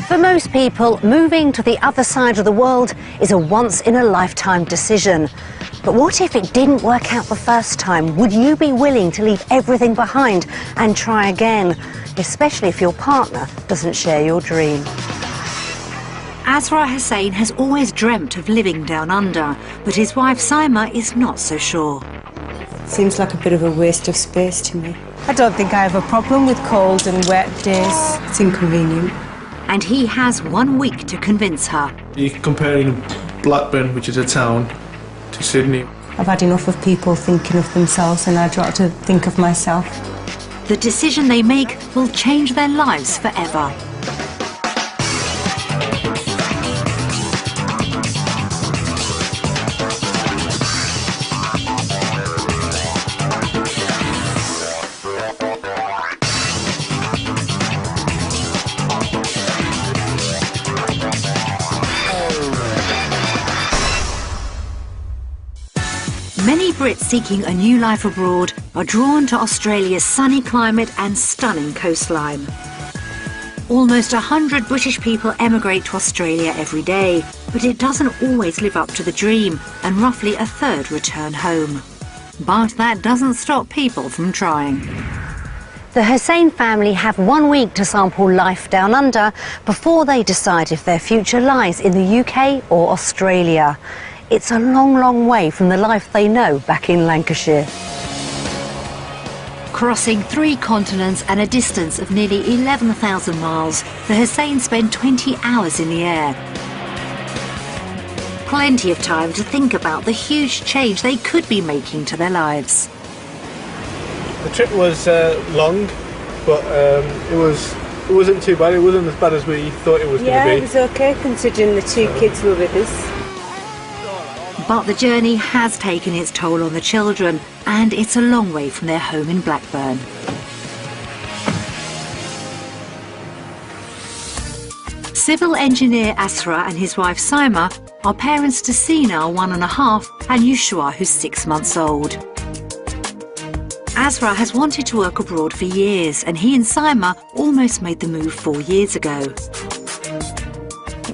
For most people, moving to the other side of the world is a once-in-a-lifetime decision. But what if it didn't work out the first time? Would you be willing to leave everything behind and try again, especially if your partner doesn't share your dream? Azra Hussain has always dreamt of living down under, but his wife Saima is not so sure. Seems like a bit of a waste of space to me. I don't think I have a problem with cold and wet days. It's inconvenient. And he has 1 week to convince her. You're comparing Blackburn, which is a town, to Sydney. I've had enough of people thinking of themselves, and I'd like to think of myself. The decision they make will change their lives forever. Many Brits seeking a new life abroad are drawn to Australia's sunny climate and stunning coastline. Almost 100 British people emigrate to Australia every day, but it doesn't always live up to the dream, and roughly a third return home. But that doesn't stop people from trying. The Hussain family have 1 week to sample life down under before they decide if their future lies in the UK or Australia. It's a long, long way from the life they know back in Lancashire. Crossing 3 continents and a distance of nearly 11,000 miles, the Hussains spend 20 hours in the air. Plenty of time to think about the huge change they could be making to their lives. The trip was long, but it wasn't too bad. It wasn't as bad as we thought it was going to be. Yeah, it was okay considering the 2 kids were with us. But the journey has taken its toll on the children, and it's a long way from their home in Blackburn. Civil engineer Asra and his wife Saima are parents to Sina, 1.5, and Yushua, who's 6 months old. Asra has wanted to work abroad for years, and he and Saima almost made the move 4 years ago.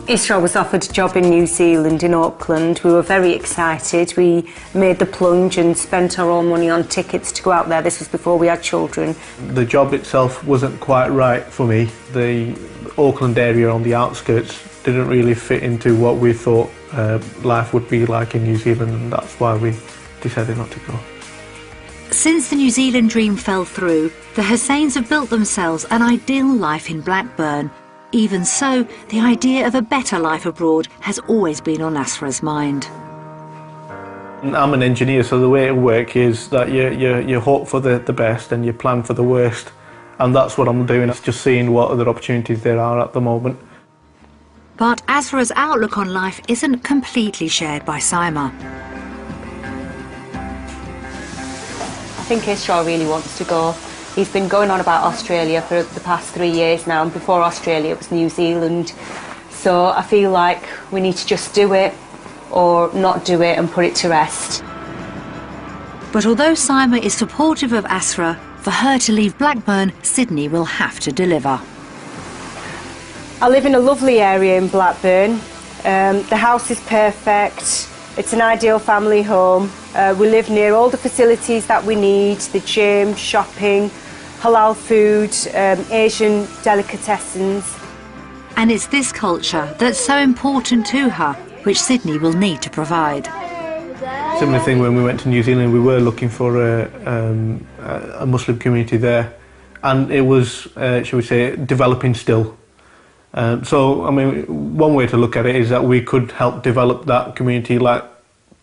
Isra was offered a job in New Zealand, in Auckland. We were very excited. We made the plunge and spent our own money on tickets to go out there. This was before we had children. The job itself wasn't quite right for me. The Auckland area on the outskirts didn't really fit into what we thought life would be like in New Zealand, and that's why we decided not to go. Since the New Zealand dream fell through, the Hussains have built themselves an ideal life in Blackburn. Even so, the idea of a better life abroad has always been on Asra's mind. I'm an engineer, so the way it works is that you hope for the best and you plan for the worst. And that's what I'm doing. It's just seeing what other opportunities there are at the moment. But Asra's outlook on life isn't completely shared by Saima. I think Isra really wants to go. He's been going on about Australia for the past 3 years now, and before Australia it was New Zealand. So I feel like we need to just do it or not do it and put it to rest. But although Saima is supportive of Asra, for her to leave Blackburn, Sydney will have to deliver. I live in a lovely area in Blackburn. The house is perfect. It's an ideal family home. We live near all the facilities that we need, the gym, shopping, halal food, Asian delicatessens. And it's this culture that's so important to her, which Sydney will need to provide. Similar thing when we went to New Zealand, we were looking for a Muslim community there, and it was, shall we say, developing still. So, I mean, one way to look at it is that we could help develop that community like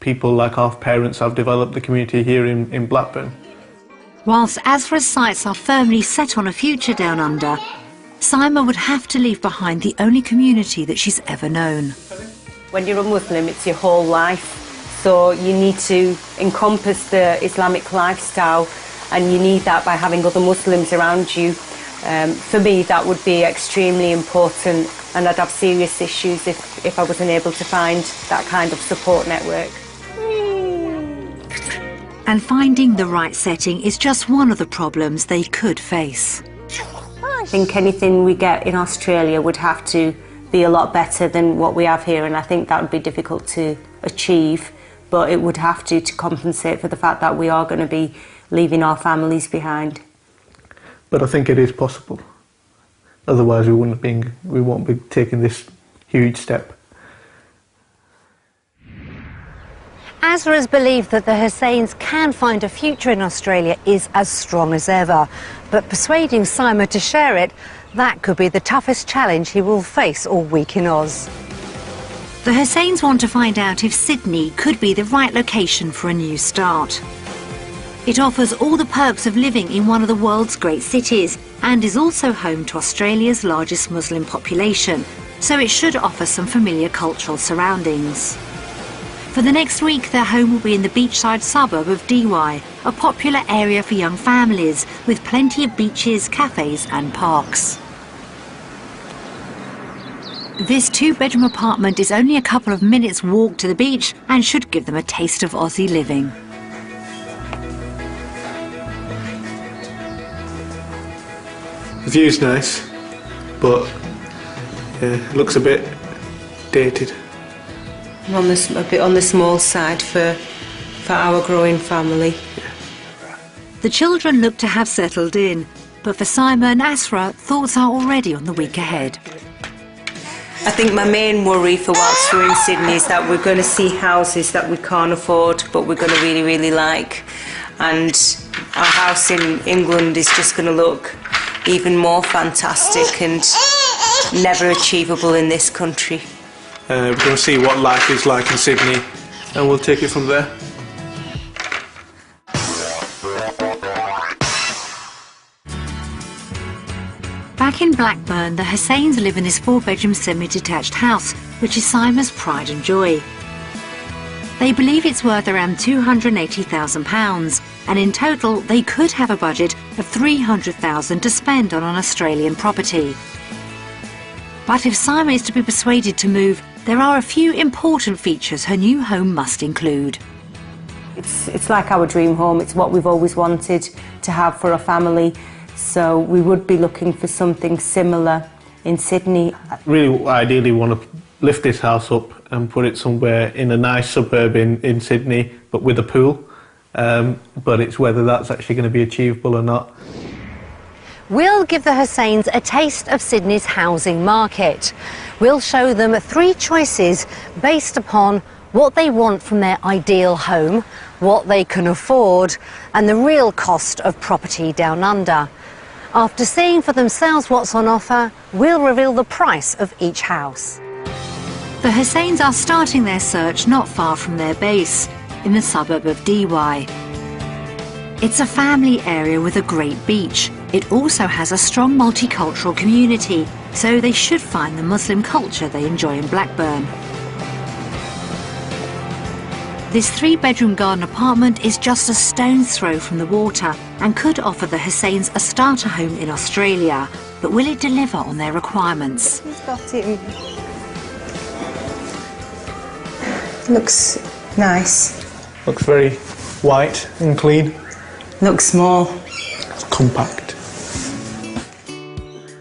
people like our parents have developed the community here in Blackburn. Whilst Asra's sights are firmly set on a future down under, Saima would have to leave behind the only community that she's ever known. When you're a Muslim, it's your whole life. So you need to encompass the Islamic lifestyle, and you need that by having other Muslims around you. For me, that would be extremely important, and I'd have serious issues if I wasn't able to find that kind of support network. And finding the right setting is just one of the problems they could face. think anything we get in Australia would have to be a lot better than what we have here, and I think that would be difficult to achieve, but it would have to compensate for the fact that we are going to be leaving our families behind. But I think it is possible. Otherwise we won't be taking this huge step. Azra's belief that the Husseins can find a future in Australia is as strong as ever. But persuading Simon to share it, that could be the toughest challenge he will face all week in Oz. The Husseins want to find out if Sydney could be the right location for a new start. It offers all the perks of living in one of the world's great cities and is also home to Australia's largest Muslim population, so it should offer some familiar cultural surroundings. For the next week, their home will be in the beachside suburb of Dee Why, a popular area for young families with plenty of beaches, cafes and parks. This two-bedroom apartment is only a couple of minutes' walk to the beach and should give them a taste of Aussie living. The view's nice, but it looks a bit dated. A bit on the small side for our growing family. The children look to have settled in, but for Simon and Asra, thoughts are already on the week ahead. I think my main worry for whilst we're in Sydney is that we're going to see houses that we can't afford but we're going to really, really like. And our house in England is just going to look even more fantastic and never achievable in this country. We're going to see what life is like in Sydney and we'll take it from there. Back in Blackburn, the Husseins live in this four-bedroom semi-detached house, which is Simon's pride and joy. They believe it's worth around £280,000, and in total they could have a budget of £300,000 to spend on an Australian property. But if Simon is to be persuaded to move, there are a few important features her new home must include. It's like our dream home. It's what we've always wanted to have for a family. So we would be looking for something similar in Sydney. Really, ideally want to lift this house up and put it somewhere in a nice suburb in Sydney, but with a pool. But it's whether that's actually going to be achievable or not. We'll give the Husseins a taste of Sydney's housing market. We'll show them three choices based upon what they want from their ideal home, what they can afford, and the real cost of property down under. After seeing for themselves what's on offer, we'll reveal the price of each house. The Husseins are starting their search not far from their base, in the suburb of Dee Why. It's a family area with a great beach. It also has a strong multicultural community, so they should find the Muslim culture they enjoy in Blackburn. This three-bedroom garden apartment is just a stone's throw from the water and could offer the Husseins a starter home in Australia. But will it deliver on their requirements? He's got it. Looks nice. Looks very white and clean. Looks small. It's compact.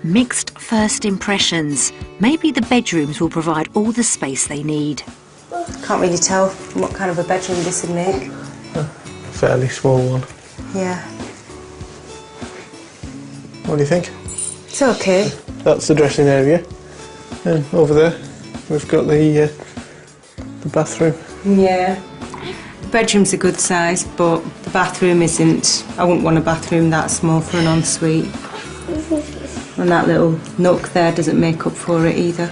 Mixed first impressions. Maybe the bedrooms will provide all the space they need. Can't really tell what kind of a bedroom this would make. A fairly small one. Yeah. What do you think? It's okay. That's the dressing area. And over there we've got the bathroom. Yeah. The bedroom's a good size, but the bathroom isn't. I wouldn't want a bathroom that small for an ensuite. And that little nook there doesn't make up for it either.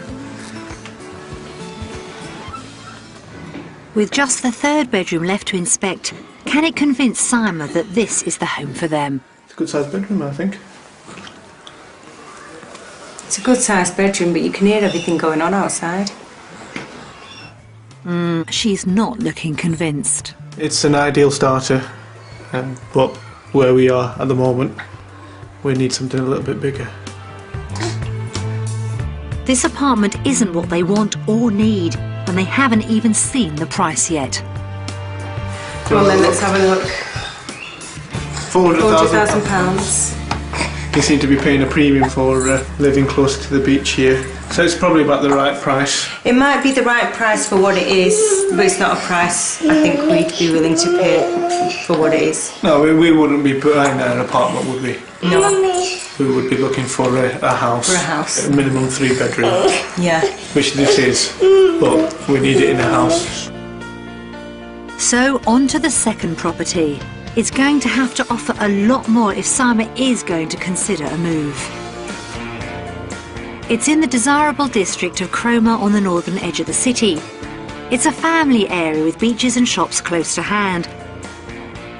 With just the third bedroom left to inspect, can it convince Simon that this is the home for them? It's a good sized bedroom, I think. It's a good sized bedroom, but you can hear everything going on outside. She's not looking convinced. It's an ideal starter, but where we are at the moment, we need something a little bit bigger. This apartment isn't what they want or need, and they haven't even seen the price yet. Come on then, let's have a look. £400,000. £400,000. You seem to be paying a premium for living close to the beach here. So it's probably about the right price. It might be the right price for what it is, but it's not a price I think we'd be willing to pay for what it is. No, we wouldn't be buying an apartment, would we? No. We would be looking for a house. For a house. A minimum 3 bedroom. Yeah. Which this is, but we need it in a house. So on to the second property. It's going to have to offer a lot more if Simon is going to consider a move. It's in the desirable district of Cromer on the northern edge of the city. It's a family area with beaches and shops close to hand.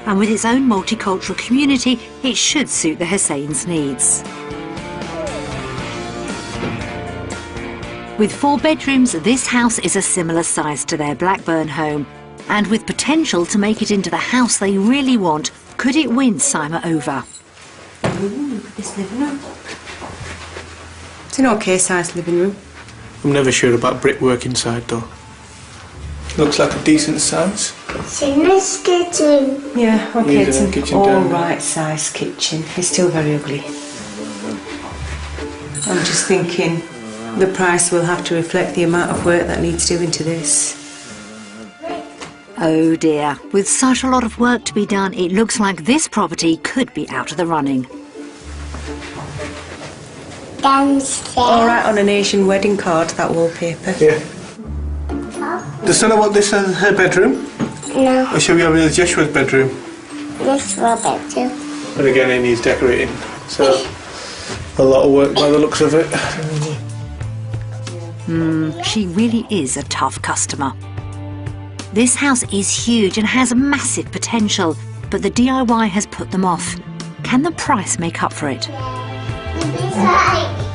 And with its own multicultural community, it should suit the Hussains' needs. With 4 bedrooms, this house is a similar size to their Blackburn home. And with potential to make it into the house they really want, could it win Simon over? Ooh, this living room. It's an okay sized living room. I'm never sure about brickwork inside though. Looks like a decent size. It's a nice kitchen. Yeah, okay, Need it's a an kitchen down there. alright sized kitchen. It's still very ugly. I'm just thinking the price will have to reflect the amount of work that needs doing to this. Oh dear, with such a lot of work to be done, it looks like this property could be out of the running. Downstairs. Alright on an Asian wedding card, that wallpaper. Yeah. Does Stella want this as her bedroom? No, Or shall we have it as Joshua's bedroom? this for bedroom. And again, it needs decorating. So, a lot of work by the looks of it. She really is a tough customer. This house is huge and has massive potential, but the DIY has put them off. Can the price make up for it?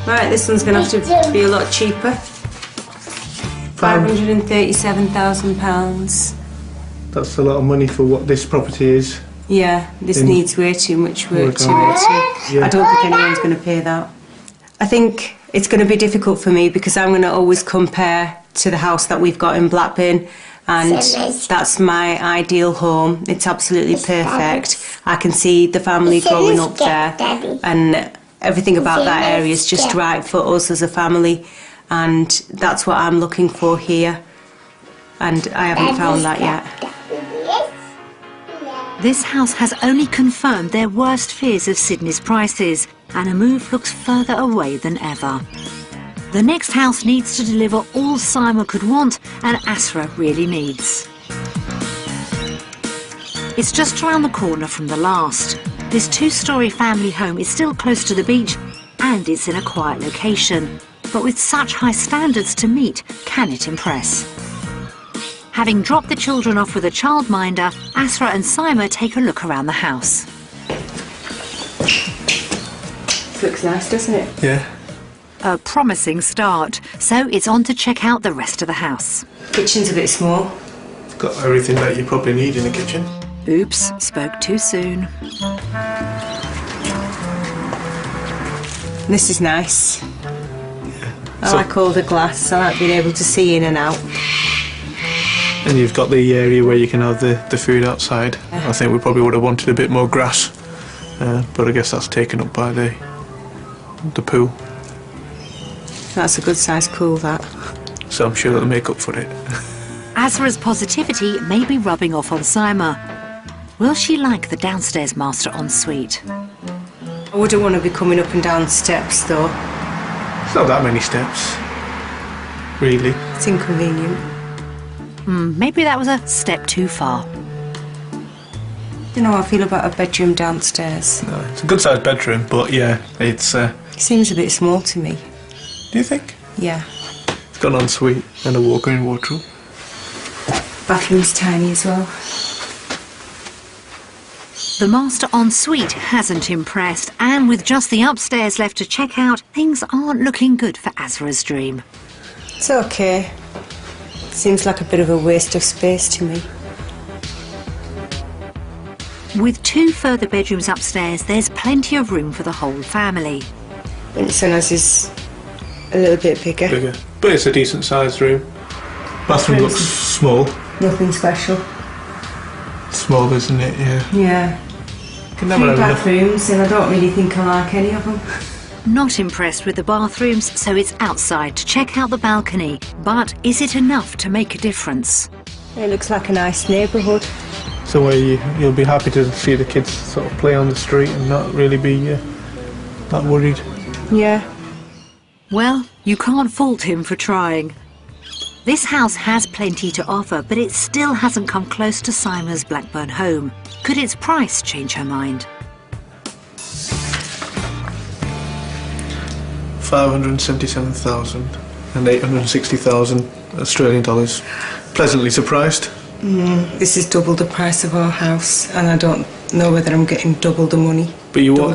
Right, this one's going to have to be a lot cheaper. £537,000. That's a lot of money for what this property is. Yeah, this In- needs way too much work to it. Yeah. I don't think anyone's going to pay that. I think it's going to be difficult for me because I'm going to always compare to the house that we've got in Blackburn, and that's my ideal home. It's absolutely perfect. I can see the family growing up there, and everything about that area is just right for us as a family, and that's what I'm looking for here, and I haven't found that yet. This house has only confirmed their worst fears of Sydney's prices, and a move looks further away than ever. The next house needs to deliver all Simon could want and Asra really needs. It's just around the corner from the last. This 2-storey family home is still close to the beach and it's in a quiet location. But with such high standards to meet, can it impress? Having dropped the children off with a childminder, Asra and Simon take a look around the house. This looks nice, doesn't it? Yeah. A promising start, so it's on to check out the rest of the house. Kitchen's a bit small. Got everything that you probably need in a kitchen. Oops, spoke too soon. This is nice. I So- like all the glass. I like being able to see in and out. And you've got the area where you can have the food outside. I think we probably would have wanted a bit more grass, but I guess that's taken up by the pool. That's a good size pool, that. So I'm sure that'll make up for it. Asra's positivity may be rubbing off on Simon. Will she like the downstairs master ensuite? I wouldn't want to be coming up and down steps, though. It's not that many steps, really. It's inconvenient. Maybe that was a step too far. Don't know how I feel about a bedroom downstairs. No, it's a good sized bedroom, but yeah, it's. It seems a bit small to me. Do you think? Yeah. It's got an ensuite and a walk-in wardrobe. Bathroom's tiny as well. The master ensuite hasn't impressed, and with just the upstairs left to check out, things aren't looking good for Asra's dream. It's okay. Seems like a bit of a waste of space to me. With 2 further bedrooms upstairs, there's plenty of room for the whole family. Vincent's is a little bit bigger. Bigger. But it's a decent sized room. Bathroom looks small. Nothing special. Small, isn't it? Yeah. Yeah. can never have enough. bathrooms, and I don't really think I like any of them. Not impressed with the bathrooms, so it's outside to check out the balcony. But is it enough to make a difference? It looks like a nice neighbourhood. So where you'll be happy to see the kids sort of play on the street and not really be that worried. Yeah. Well, you can't fault him for trying. This house has plenty to offer, but it still hasn't come close to Sima's Blackburn home. Could its price change her mind? 577,860,000 Australian dollars. Pleasantly surprised. This is double the price of our house, and I don't know whether I'm getting double the money. But you're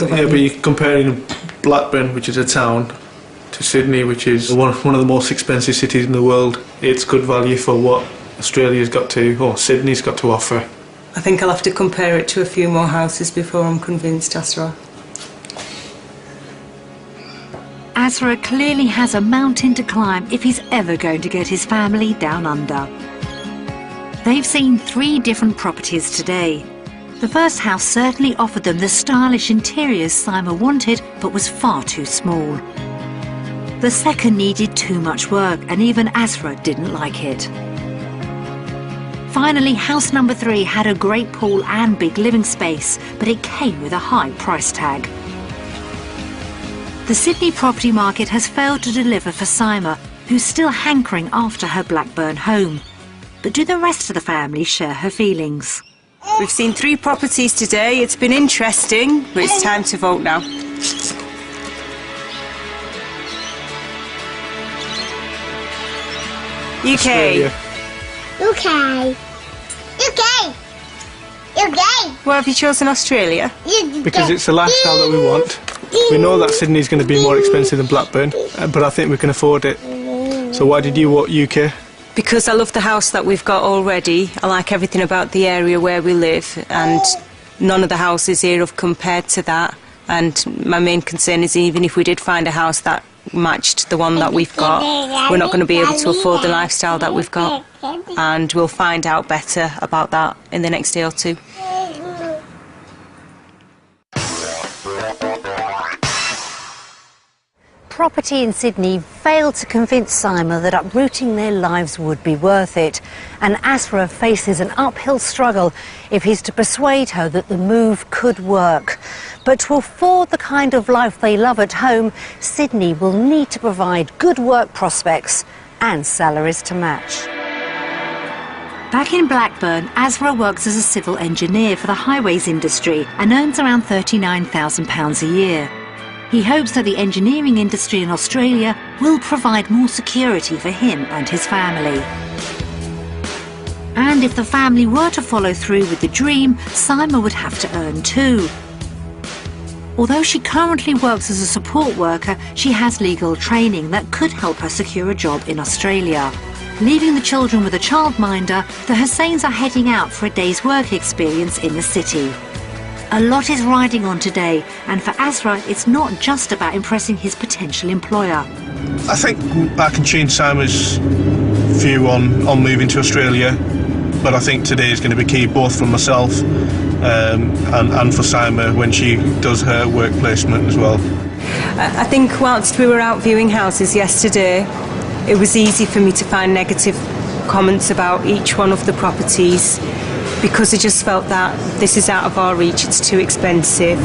comparing Blackburn, which is a town, to Sydney, which is one of the most expensive cities in the world. It's good value for what Australia's got to, or Sydney's got to offer. I think I'll have to compare it to a few more houses before I'm convinced, Asra. Asra clearly has a mountain to climb if he's ever going to get his family down under. They've seen 3 different properties today. The first house certainly offered them the stylish interiors Sima wanted, but was far too small. The second needed too much work, and even Asra didn't like it. Finally, house number 3 had a great pool and big living space, but it came with a high price tag. The Sydney property market has failed to deliver for Sima, who's still hankering after her Blackburn home. But do the rest of the family share her feelings? We've seen 3 properties today. It's been interesting, but it's time to vote now. UK. UK. UK. UK. Why have you chosen Australia? Because it's the lifestyle that we want. We know that Sydney's going to be more expensive than Blackburn, but I think we can afford it. So why did you vote UK? Because I love the house that we've got already. I like everything about the area where we live, and none of the houses here have compared to that. And my main concern is, even if we did find a house that matched the one that we've got, we're not going to be able to afford the lifestyle that we've got. And we'll find out better about that in the next day or 2. Property in Sydney failed to convince Sima that uprooting their lives would be worth it. And Asra faces an uphill struggle if he's to persuade her that the move could work. But to afford the kind of life they love at home, Sydney will need to provide good work prospects and salaries to match. Back in Blackburn, Asra works as a civil engineer for the highways industry and earns around £39,000 a year. He hopes that the engineering industry in Australia will provide more security for him and his family. And if the family were to follow through with the dream, Sima would have to earn too. Although she currently works as a support worker, she has legal training that could help her secure a job in Australia. Leaving the children with a childminder, the Hussains are heading out for a day's work experience in the city. A lot is riding on today, and for Asra, it's not just about impressing his potential employer. I think I can change Sima's view on moving to Australia, but I think today is going to be key both for myself and for Sima when she does her work placement as well. I think whilst we were out viewing houses yesterday, it was easy for me to find negative comments about each one of the properties, because I just felt that this is out of our reach, it's too expensive.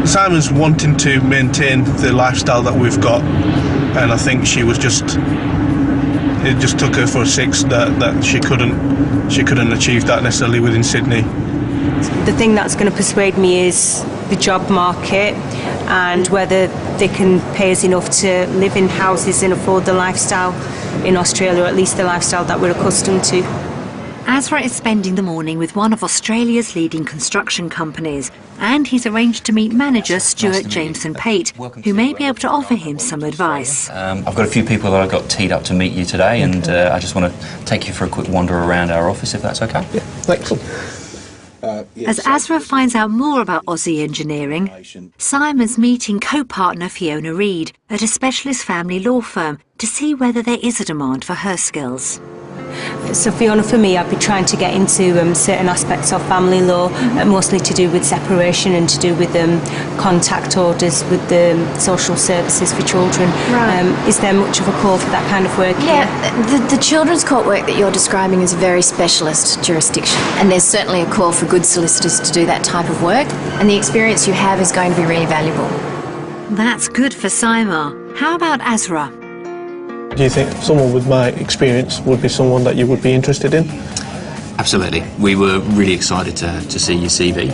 Simon's wanting to maintain the lifestyle that we've got, and I think she was it just took her for 6 that she couldn't achieve that necessarily within Sydney. The thing that's going to persuade me is the job market and whether they can pay us enough to live in houses and afford the lifestyle in Australia, or at least the lifestyle that we're accustomed to. Asra is spending the morning with one of Australia's leading construction companies, and he's arranged to meet manager Stuart Jameson Pate, who may be able to offer him some advice. I've got a few people that I've got teed up to meet you today, and I just want to take you for a quick wander around our office, if that's okay. Yeah, thanks. As Asra finds out more about Aussie engineering, Simon's meeting co-partner Fiona Reid at a specialist family law firm to see whether there is a demand for her skills. So Fiona, for me, I'd be trying to get into certain aspects of family law, mostly to do with separation and to do with contact orders with the social services for children. Right. Is there much of a call for that kind of work here? Yeah, the children's court work that you're describing is a very specialist jurisdiction, and there's certainly a call for good solicitors to do that type of work, and the experience you have is going to be really valuable. That's good for Saima. How about Azra? Do you think someone with my experience would be someone that you would be interested in? Absolutely. We were really excited to see your CV.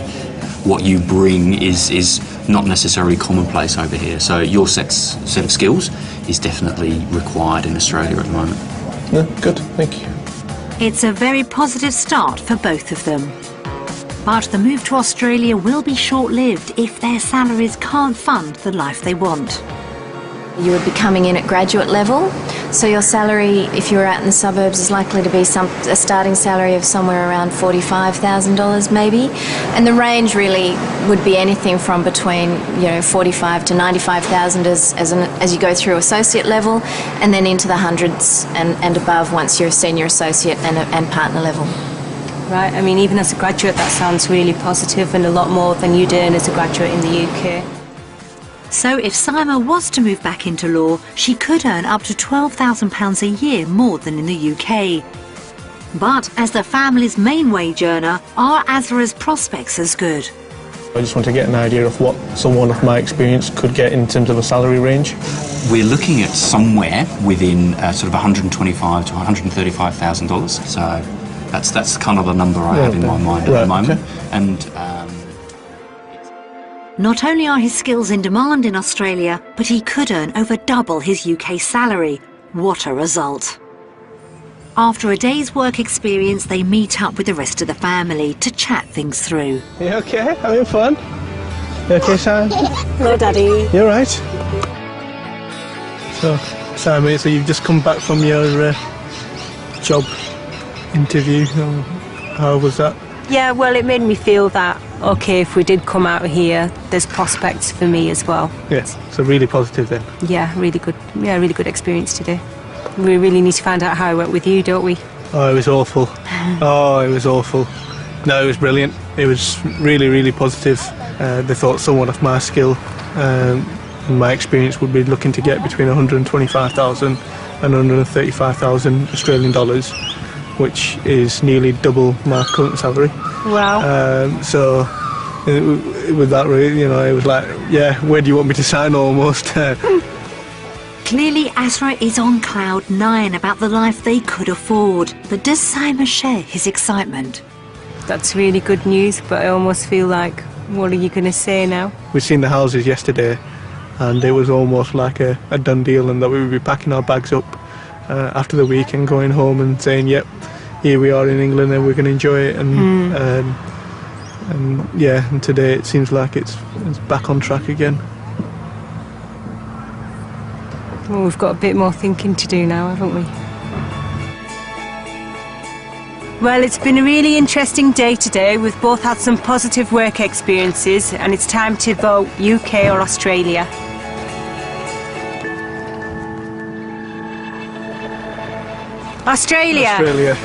What you bring is not necessarily commonplace over here, so your set of skills is definitely required in Australia at the moment. No, good, thank you. It's a very positive start for both of them. But the move to Australia will be short-lived if their salaries can't fund the life they want. You would be coming in at graduate level, so your salary, if you're out in the suburbs, is likely to be a starting salary of somewhere around $45,000 maybe, and the range really would be anything from between $45,000 to $95,000 as you go through associate level, and then into the hundreds and above once you're a senior associate and partner level. Right, I mean, even as a graduate, that sounds really positive and a lot more than you'd earn as a graduate in the UK. So if Saima was to move back into law, she could earn up to £12,000 a year more than in the UK. But as the family's main wage earner, are Azra's prospects as good? I just want to get an idea of what someone of my experience could get in terms of a salary range. We're looking at somewhere within sort of $125,000 to $135,000. So that's kind of the number I have in my mind at the moment. Okay. And not only are his skills in demand in Australia, but he could earn over double his UK salary. What a result. After a day's work experience, they meet up with the rest of the family to chat things through. You okay? Having fun? You okay, Sam? Hello, Daddy. You alright? So, Sam, so you've just come back from your job interview. How was that? Yeah, well, it made me feel that, okay, if we did come out here, there's prospects for me as well. Yeah, so really positive then. Yeah, really good experience today. We really need to find out how it went with you, don't we? Oh, it was awful. Oh, it was awful. No, it was brilliant. It was really, really positive. They thought someone of my skill and my experience would be looking to get between 125,000 and 135,000 Australian dollars, which is nearly double my current salary. Wow. So with that, it was like, yeah, where do you want me to sign almost? Clearly, Azra is on cloud 9 about the life they could afford. But does Saima share his excitement? That's really good news, but I almost feel like, what are you going to say now? We've seen the houses yesterday, and it was almost like a done deal, and that we would be packing our bags up after the weekend, going home and saying, yep, here we are in England and we're going to enjoy it. And yeah, and today it seems like it's back on track again. Well, we've got a bit more thinking to do now, haven't we? Well, it's been a really interesting day today. We've both had some positive work experiences, and it's time to vote UK or Australia. Australia! Australia.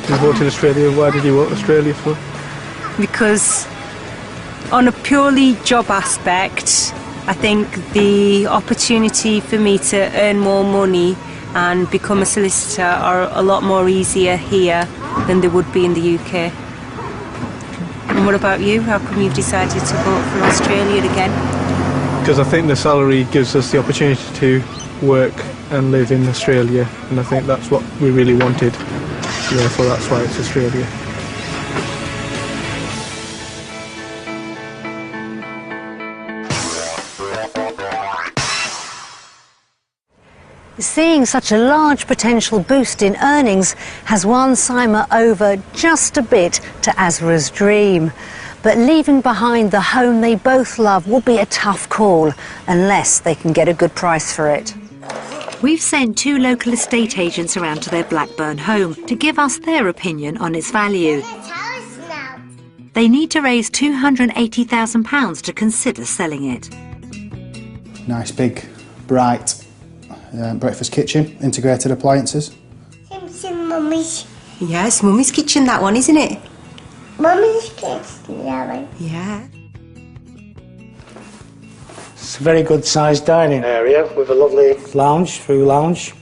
You voted Australia. Why did you vote Australia for? Because on a purely job aspect, I think the opportunity for me to earn more money and become a solicitor are a lot more easier here than they would be in the UK. And what about you? How come you've decided to vote for Australia again? Because I think the salary gives us the opportunity to work and live in Australia, and I think that's what we really wanted. Therefore, that's why it's Australia. Seeing such a large potential boost in earnings has won Saima over just a bit to Azra's dream. But leaving behind the home they both love will be a tough call unless they can get a good price for it. We've sent 2 local estate agents around to their Blackburn home to give us their opinion on its value. They need to raise £280,000 to consider selling it. Nice big, bright breakfast kitchen, integrated appliances. Mummy's. Yes, Mummy's kitchen, that one, isn't it? Mummy's kitchen, that one. Yeah. It's a very good sized dining area with a lovely lounge, through lounge.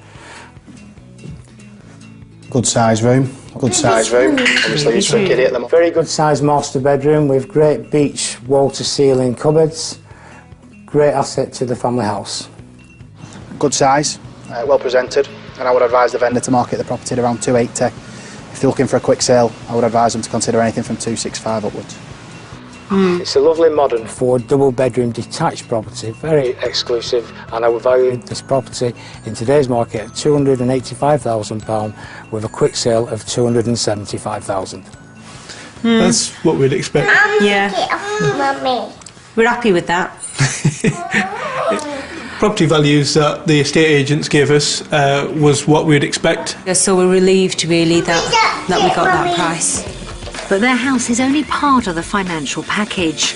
Good size room. Good size room. Obviously it's for a kiddie at the moment. Very good sized master bedroom with great beach wall to ceiling cupboards. Great asset to the family house. Good size, well presented, and I would advise the vendor to market the property at around 280. If they're looking for a quick sale, I would advise them to consider anything from 265 upwards. It's a lovely modern 4 double bedroom detached property, very exclusive, and I would value this property in today's market at £285,000 with a quick sale of £275,000. That's what we'd expect. Yeah. Mummy. We're happy with that. Property values that the estate agents gave us was what we'd expect. So we're relieved, really, that we got that price. But their house is only part of the financial package.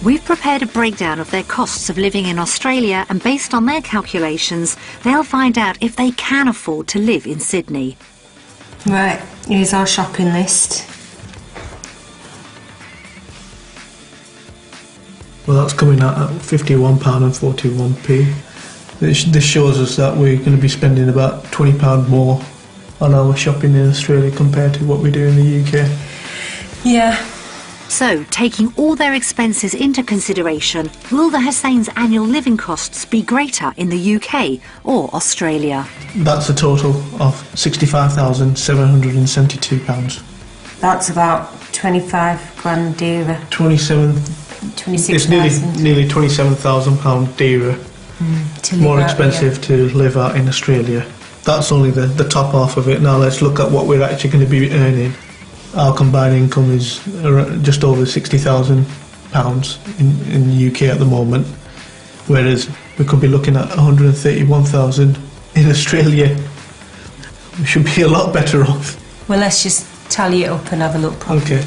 We've prepared a breakdown of their costs of living in Australia, and based on their calculations, they'll find out if they can afford to live in Sydney. Right, here's our shopping list. Well, that's coming out at £51.41p. This shows us that we're going to be spending about £20 more on our shopping in Australia compared to what we do in the UK. Yeah. So, taking all their expenses into consideration, will the Hussain's annual living costs be greater in the UK or Australia? That's a total of £65,772. That's about 25 grand dearer. 26,000. It's 26,000. nearly £27,000 dearer. More expensive to live out in Australia. That's only the top half of it. Now let's look at what we're actually going to be earning. Our combined income is just over £60,000 in the UK at the moment, whereas we could be looking at £131,000 in Australia. We should be a lot better off. Well, let's just tally it up and have a look. Okay.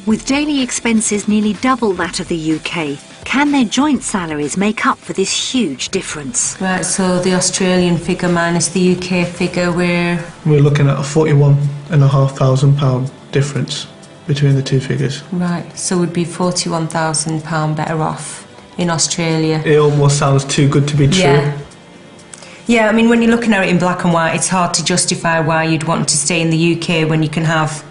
With daily expenses nearly double that of the UK, can their joint salaries make up for this huge difference? Right, so the Australian figure minus the UK figure, we're looking at a £41,500 difference between the two figures. right, so we'd be £41,000 better off in Australia. It almost sounds too good to be true. Yeah. Yeah, I mean, when you're looking at it in black and white, it's hard to justify why you'd want to stay in the UK when you can have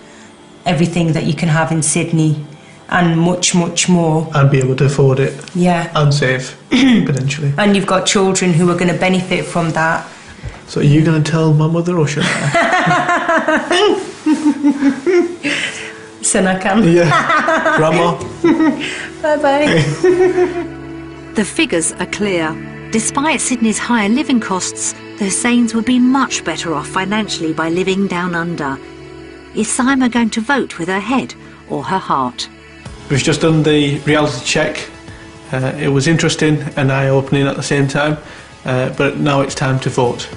everything that you can have in Sydney and much, much more. And be able to afford it. Yeah. And save, potentially. And you've got children who are going to benefit from that. So are you going to tell my mother or should I? Son, I can. Yeah. Grandma. Bye-bye. The figures are clear. Despite Sydney's higher living costs, the Hussains would be much better off financially by living down under. Is Saima going to vote with her head or her heart? We've just done the reality check. It was interesting and eye-opening at the same time, but now it's time to vote.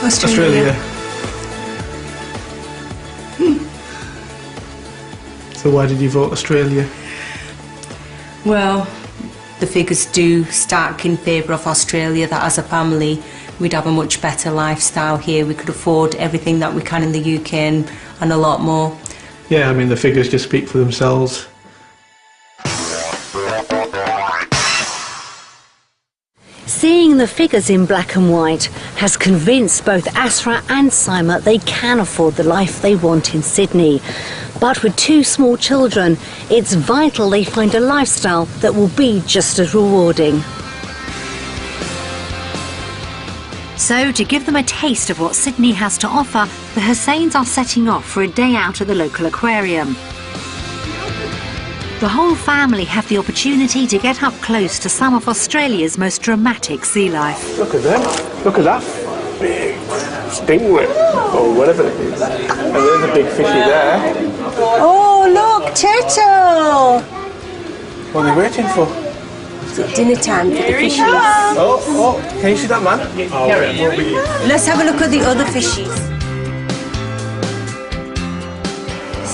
Australia. So why did you vote Australia? Well, the figures do stack in favour of Australia, that as a family we'd have a much better lifestyle here. We could afford everything that we can in the UK and a lot more. Yeah, I mean the figures just speak for themselves. Seeing the figures in black and white has convinced both Asra and Saima they can afford the life they want in Sydney. But with 2 small children, it's vital they find a lifestyle that will be just as rewarding. So, to give them a taste of what Sydney has to offer, the Hussains are setting off for a day out at the local aquarium. The whole family have the opportunity to get up close to some of Australia's most dramatic sea life. Look at them. Look at that big stingray, or whatever it is. And there's a big fishy there. Oh, look, turtle! What are they waiting for? Dinner time for the fishies. Oh, can you see that, man? Let's have a look at the other fishies.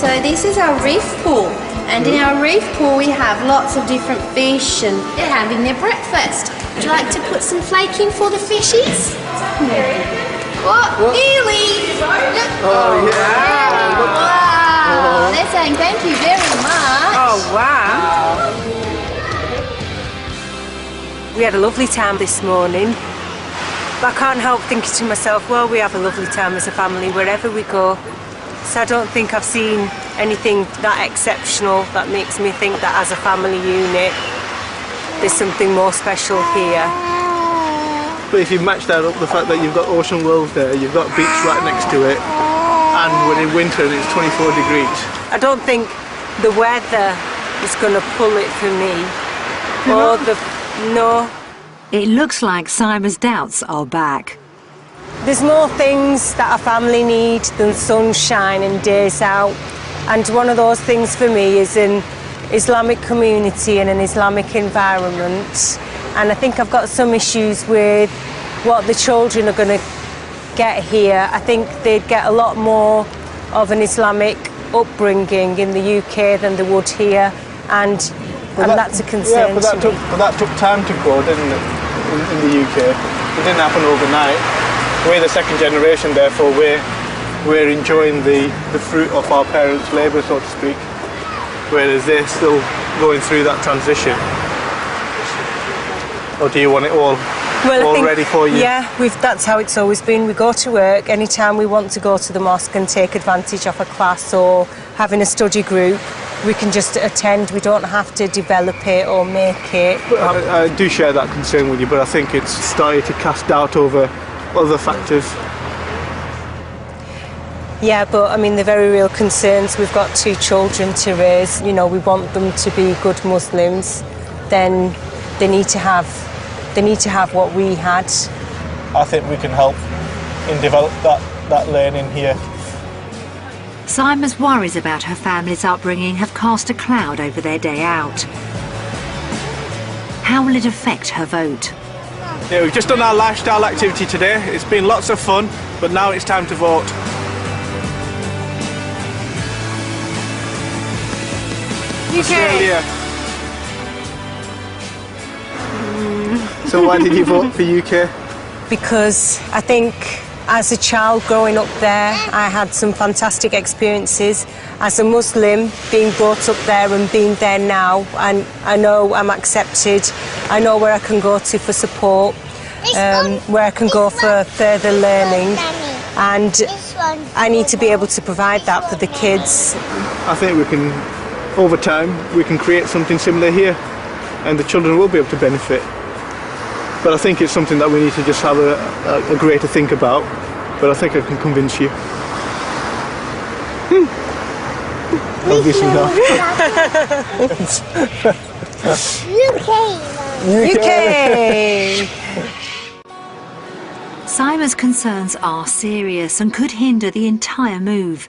So this is our reef pool, and in our reef pool we have lots of different fish and they're having their breakfast. Would you like to put some flake in for the fishies? Oh, nearly! Oh, yeah. Wow! They're saying thank you very much. Oh, wow. We had a lovely time this morning. But I can't help thinking to myself, well, we have a lovely time as a family wherever we go. So I don't think I've seen anything that exceptional that makes me think that as a family unit there's something more special here. But if you match that up, the fact that you've got Ocean World there, you've got beach right next to it, and we're in winter and it's 24 degrees. I don't think the weather is going to pull it for me. No. It looks like Simon's doubts are back. There's more things that a family need than sunshine and days out. And one of those things for me is an Islamic community and an Islamic environment. And I think I've got some issues with what the children are going to get here. I think they'd get a lot more of an Islamic upbringing in the UK than they would here. And that's a concern. Yeah, but that took time to grow, didn't it, in the UK? It didn't happen overnight. We're the second generation, therefore we're enjoying the fruit of our parents' labour, so to speak, whereas they're still going through that transition. Or do you want it all ready for you? Yeah, that's how it's always been. We go to work anytime we want to go to the mosque and take advantage of a class or having a study group. We can just attend. We don't have to develop it or make it. I do share that concern with you, but I think it's started to cast doubt over other factors. Yeah, but I mean, they're very real concerns. We've got 2 children to raise. You know, we want them to be good Muslims. Then they need to have what we had. I think we can help in develop that learning here. Simon's worries about her family's upbringing have cast a cloud over their day out. How will it affect her vote? Yeah, we've just done our lifestyle activity today. It's been lots of fun, but now it's time to vote. Australia. So why did you vote for UK? Because I think as a child growing up there, I had some fantastic experiences. As a Muslim, being brought up there and being there now, and I know I'm accepted. I know where I can go to for support, where I can go for further learning, and I need to be able to provide that for the kids. I think we can, over time, we can create something similar here, and the children will be able to benefit. But I think it's something that we need to just have a greater think about. But I think I can convince you. Obviously not. UK! Simon's concerns are serious and could hinder the entire move.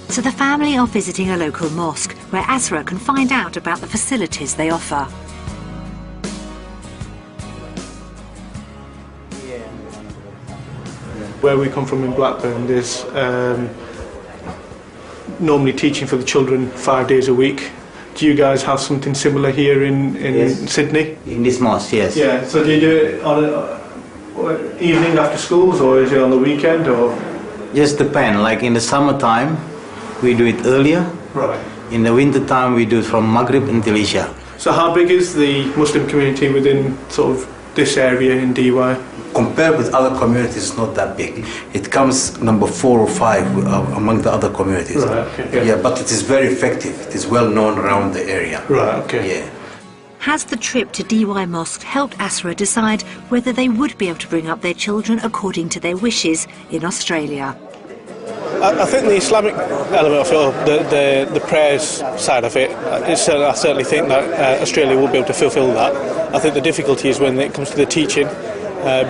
So the family are visiting a local mosque where Asra can find out about the facilities they offer. Where we come from in Blackburn, there's normally teaching for the children 5 days a week. Do you guys have something similar here in Yes. Sydney? In this mosque, yes. Yeah, so do you do it on an evening after schools, or is it on the weekend, or? Just depend, like in the summertime, we do it earlier. Right. In the winter time, we do it from Maghrib until Isha. So how big is the Muslim community within sort of this area in DY? Compared with other communities, it's not that big. It comes number 4 or 5 among the other communities. Right, okay. Yeah, but it is very effective. It is well known around the area. Right, okay. Yeah. Has the trip to DY Mosque helped Asra decide whether they would be able to bring up their children according to their wishes in Australia? I think the Islamic element of it, or the prayers side of it, I certainly think that Australia will be able to fulfil that. I think the difficulty is when it comes to the teaching,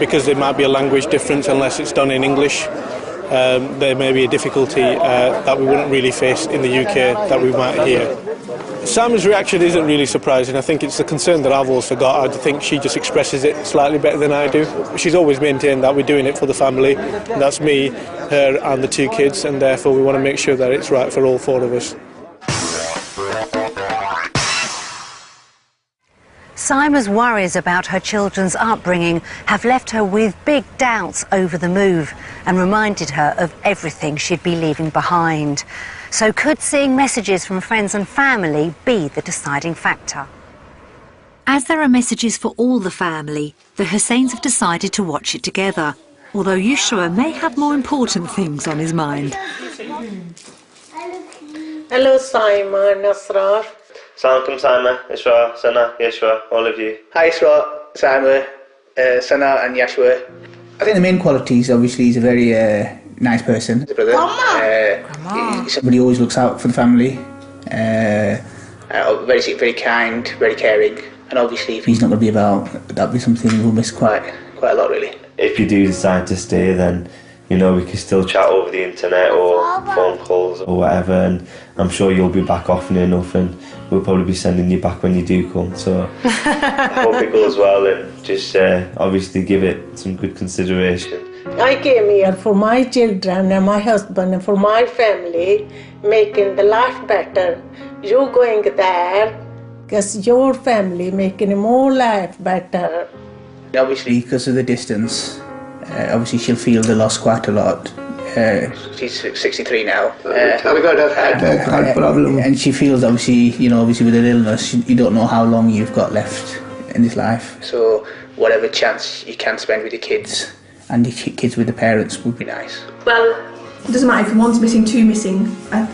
because there might be a language difference unless it's done in English. there may be a difficulty that we wouldn't really face in the UK that we might here. Simon's reaction isn't really surprising. I think it's the concern that I've also got. I think she just expresses it slightly better than I do. She's always maintained that we're doing it for the family, and that's me, her and the 2 kids, and therefore we want to make sure that it's right for all 4 of us. Sima's worries about her children's upbringing have left her with big doubts over the move and reminded her of everything she'd be leaving behind. So could seeing messages from friends and family be the deciding factor? As there are messages for all the family, the Hussains have decided to watch it together, although Yushra may have more important things on his mind. Hello Simon, Nasrar. Assalamualaikum Saima, Isra, Sana, Yeshua, all of you. Hi Isra, Saima, Sana and Yeshua. I think the main qualities, obviously, he's a very nice person. His brother. He's somebody who always looks out for the family. Very kind, very caring. And obviously, if he's not going to be about, that'll be something we'll miss quite a lot, really. If you do decide to stay, then you know we can still chat over the internet or phone calls or whatever, and I'm sure you'll be back often enough, and we'll probably be sending you back when you do come. So I hope it goes well, and just obviously give it some good consideration. I came here for my children and my husband and for my family, making the life better. You going there because your family making more life better. Obviously, because of the distance, obviously she'll feel the loss quite a lot. She's 63 now. And she feels, obviously with an illness, you don't know how long you've got left in this life. So whatever chance you can spend with your kids and your kids with the parents would be nice. Well, it doesn't matter if one's missing, 2 missing.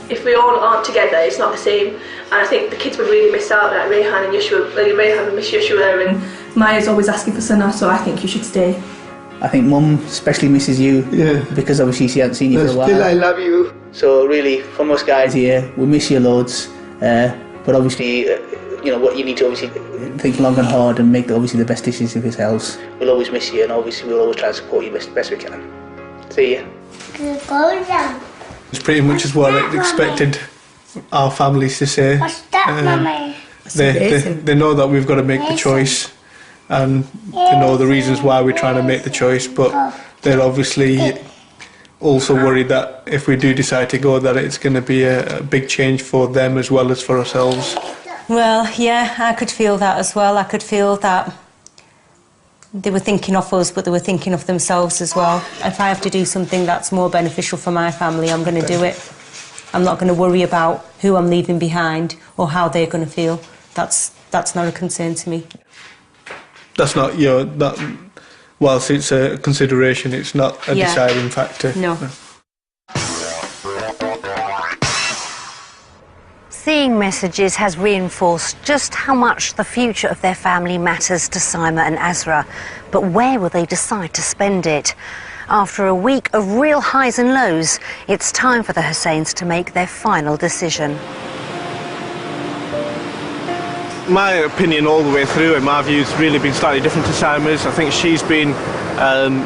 If we all aren't together, it's not the same. And I think the kids would really miss out, like Rayhan and Yeshua. Rayhan would miss Yeshua, and Maya's always asking for Sana, so I think you should stay. I think Mum especially misses you, because obviously she hasn't seen you for a while. Still, I love you. So really, from us guys here, we miss you loads. But obviously, what you need to obviously think long and hard and make obviously the best decisions of yourselves. We'll always miss you, and obviously we'll always try and support you best we can. See ya. It's pretty much as what I expected our families to say. What's that, Mummy? They know that we've got to make the choice, and they know the reasons why we're trying to make the choice, but they're obviously also worried that if we do decide to go, that it's going to be a big change for them as well as for ourselves. Well, yeah, I could feel that as well. I could feel that they were thinking of us, but they were thinking of themselves as well. If I have to do something that's more beneficial for my family, I'm going to do it. I'm not going to worry about who I'm leaving behind or how they're going to feel. That's not a concern to me. That's not, whilst it's a consideration, it's not a deciding factor. No. Seeing messages has reinforced just how much the future of their family matters to Sima and Azra. But where will they decide to spend it? After a week of real highs and lows, it's time for the Hussains to make their final decision. My opinion all the way through, in my view, has really been slightly different to Sima's. I think she's been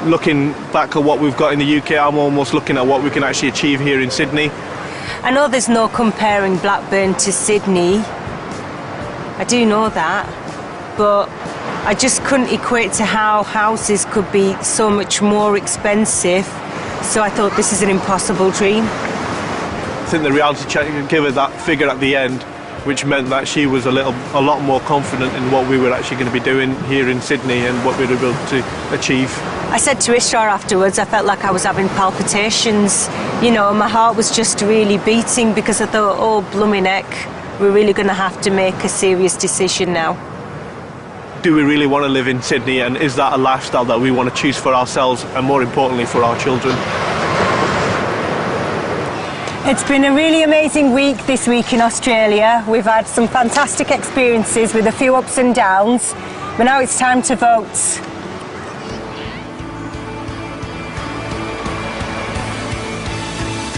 looking back at what we've got in the UK. I'm almost looking at what we can actually achieve here in Sydney. I know there's no comparing Blackburn to Sydney. I do know that, but I just couldn't equate to how houses could be so much more expensive. So I thought this is an impossible dream. I think the reality check gave her that figure at the end, which meant that she was a lot more confident in what we were actually going to be doing here in Sydney and what we were able to achieve. I said to Isra afterwards, I felt like I was having palpitations. You know, my heart was just really beating because I thought, oh, blooming heck, we're really going to have to make a serious decision now. Do we really want to live in Sydney, and is that a lifestyle that we want to choose for ourselves and, more importantly, for our children? It's been a really amazing week this week in Australia. We've had some fantastic experiences with a few ups and downs, but now it's time to vote.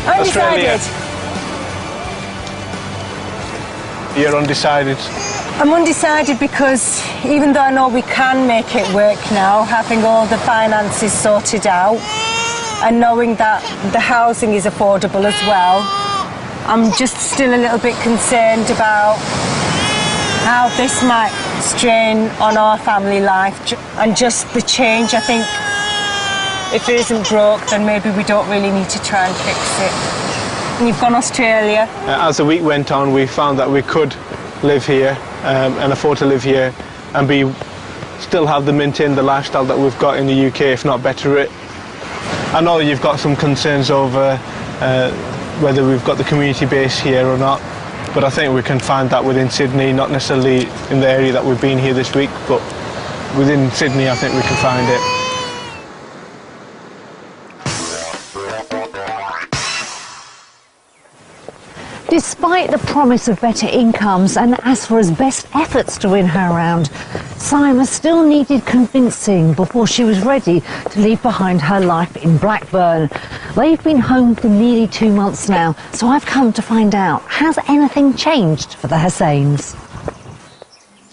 Undecided. You're undecided? I'm undecided because even though I know we can make it work now, having all the finances sorted out, and knowing that the housing is affordable as well, I'm just still a little bit concerned about how this might strain on our family life and just the change. I think if it isn't broke, then maybe we don't really need to try and fix it. And you've gone Australia. As the week went on, we found that we could live here and afford to live here and still maintain the lifestyle that we've got in the UK, if not better it. I know you've got some concerns over whether we've got the community base here or not, but I think we can find that within Sydney, not necessarily in the area that we've been here this week, but within Sydney I think we can find it. Despite the promise of better incomes and Asra's best efforts to win her round, Saima still needed convincing before she was ready to leave behind her life in Blackburn. They've been home for nearly 2 months now, so I've come to find out, has anything changed for the Hussains?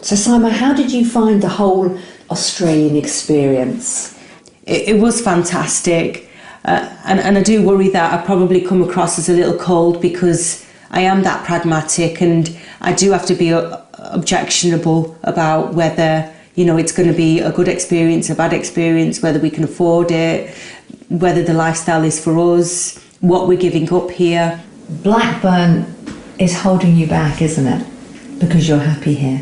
So Saima, how did you find the whole Australian experience? It was fantastic, and I do worry that I probably come across as a little cold because I am that pragmatic, and I do have to be objectionable about whether, you know, it's going to be a good experience, a bad experience, whether we can afford it, whether the lifestyle is for us, what we're giving up here. Blackburn is holding you back, isn't it? Because you're happy here.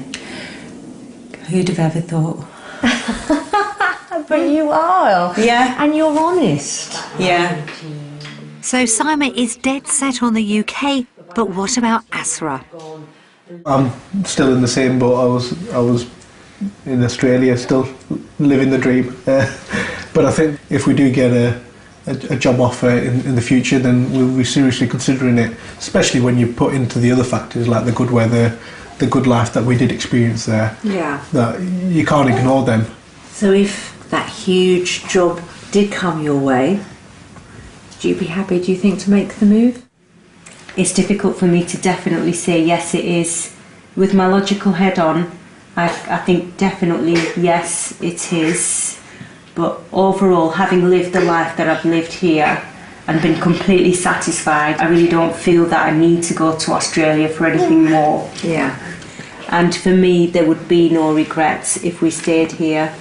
Who'd have ever thought? But you are. Yeah. And you're honest. Yeah. So Saima is dead set on the UK, but what about Asra? I'm still in the same boat. I was in Australia, still living the dream. But I think if we do get a job offer in the future, then we'll be seriously considering it, especially when you put into the other factors like the good weather, the good life that we did experience there. Yeah. That you can't ignore them. So if that huge job did come your way, would you be happy, do you think, to make the move? It's difficult for me to definitely say yes it is. With my logical head on, I think definitely yes it is. But overall, having lived the life that I've lived here and been completely satisfied, I really don't feel that I need to go to Australia for anything more. Yeah. And for me, there would be no regrets if we stayed here.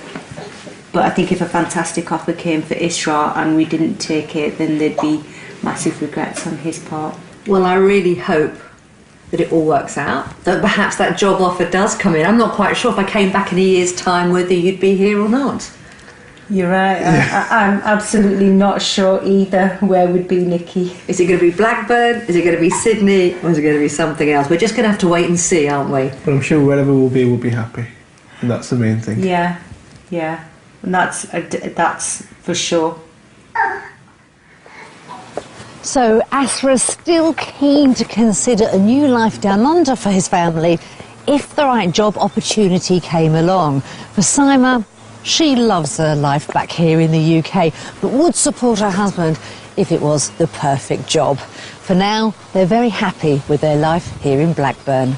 But I think if a fantastic offer came for Isra and we didn't take it, then there'd be massive regrets on his part. Well, I really hope that it all works out, that perhaps that job offer does come in. I'm not quite sure if I came back in a year's time whether you'd be here or not. You're right. I'm absolutely not sure either where would be Nikki. Is it going to be Blackburn? Is it going to be Sydney? Or is it going to be something else? We're just going to have to wait and see, aren't we? But I'm sure wherever we'll be happy. And that's the main thing. Yeah, yeah. And that's for sure. So Asra's still keen to consider a new life down under for his family if the right job opportunity came along. For Saima, she loves her life back here in the UK, but would support her husband if it was the perfect job. For now, they're very happy with their life here in Blackburn.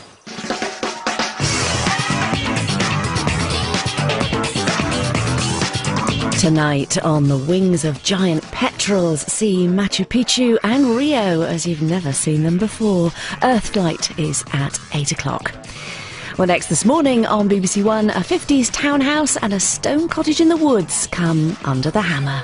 Tonight, on the wings of giant petrels, see Machu Picchu and Rio as you've never seen them before. Earthflight is at 8 o'clock. Well, next this morning on BBC One, a 50s townhouse and a stone cottage in the woods come under the hammer.